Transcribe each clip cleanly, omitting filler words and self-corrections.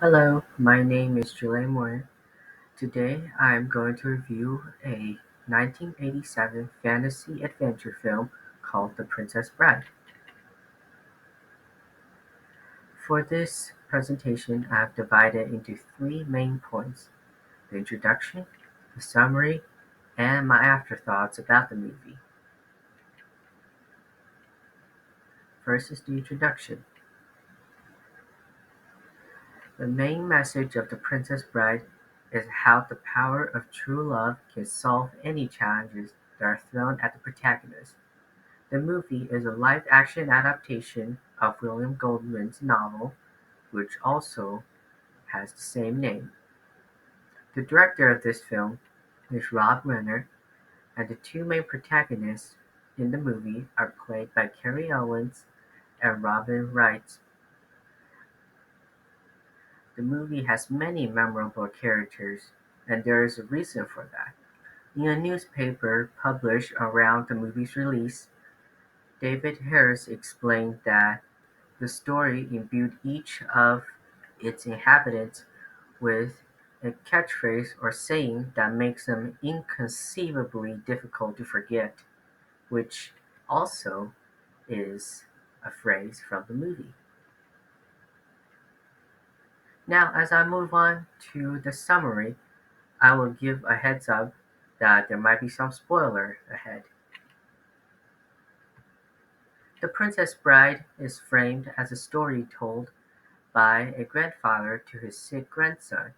Hello, my name is Julian Moore. Today I am going to review a 1987 fantasy adventure film called The Princess Bride. For this presentation, I have divided into three main points: the introduction, the summary, and my afterthoughts about the movie. First is the introduction. The main message of The Princess Bride is how the power of true love can solve any challenges that are thrown at the protagonist. The movie is a live-action adaptation of William Goldman's novel, which also has the same name. The director of this film is Rob Reiner, and the two main protagonists in the movie are played by Cary Elwes and Robin Wright. The movie has many memorable characters, and there is a reason for that. In a newspaper published around the movie's release, David Harris explained that the story imbued each of its inhabitants with a catchphrase or saying that makes them inconceivably difficult to forget, which also is a phrase from the movie. Now, as I move on to the summary, I will give a heads up that there might be some spoiler ahead. The Princess Bride is framed as a story told by a grandfather to his sick grandson.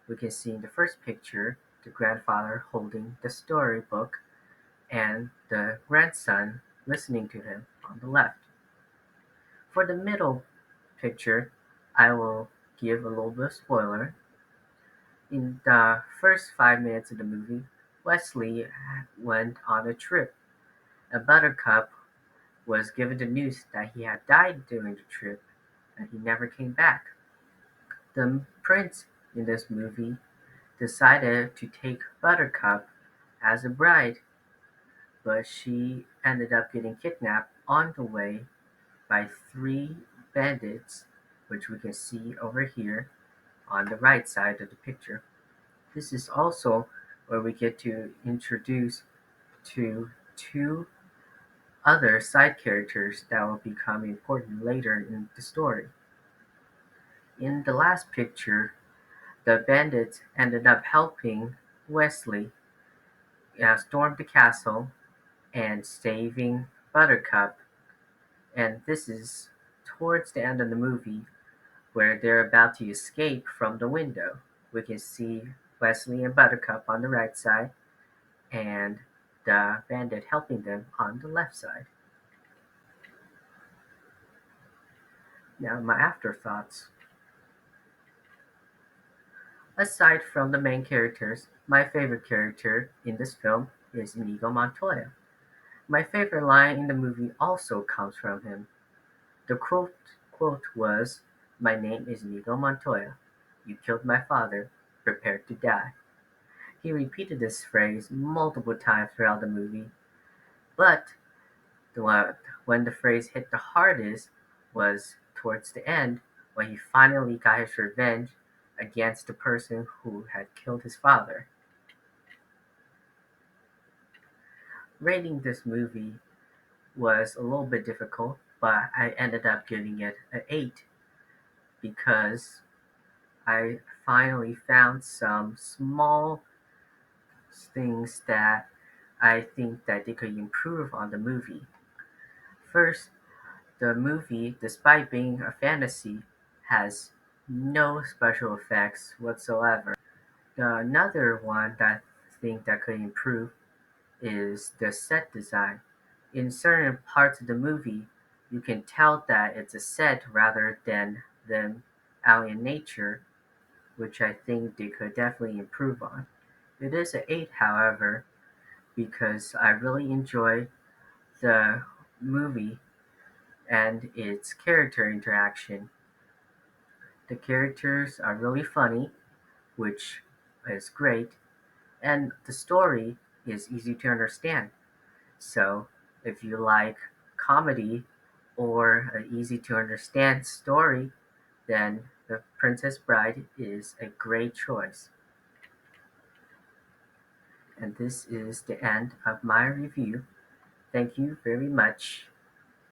We can see in the first picture the grandfather holding the storybook and the grandson listening to him on the left. For the middle picture, I will give a little bit of spoiler. In the first 5 minutes of the movie, Wesley went on a trip, and Buttercup was given the news that he had died during the trip and he never came back. The prince in this movie decided to take Buttercup as a bride, but she ended up getting kidnapped on the way by three bandits, which we can see over here on the right side of the picture. This is also where we get to introduce to two other side characters that will become important later in the story. In the last picture, the bandits ended up helping Wesley storm the castle and saving Buttercup, and this is towards the end of the movie where they're about to escape from the window. We can see Wesley and Buttercup on the right side and the bandit helping them on the left side. Now, my afterthoughts. Aside from the main characters, my favorite character in this film is Inigo Montoya. My favorite line in the movie also comes from him. The quote was, "My name is Inigo Montoya. You killed my father. Prepare to die." He repeated this phrase multiple times throughout the movie, but when the phrase hit the hardest was towards the end, when he finally got his revenge against the person who had killed his father. Rating this movie was a little bit difficult, but I ended up giving it an 8 because I finally found some small things that I think that they could improve on the movie. First, the movie, despite being a fantasy, has no special effects whatsoever. Another one that I think that could improve is the set design. In certain parts of the movie, you can tell that it's a set rather than them out in nature, which I think they could definitely improve on. It is an 8, however, because I really enjoy the movie and its character interaction. The characters are really funny, which is great, and the story is easy to understand. So, if you like comedy or an easy to understand story, then The Princess Bride is a great choice. And this is the end of my review. Thank you very much.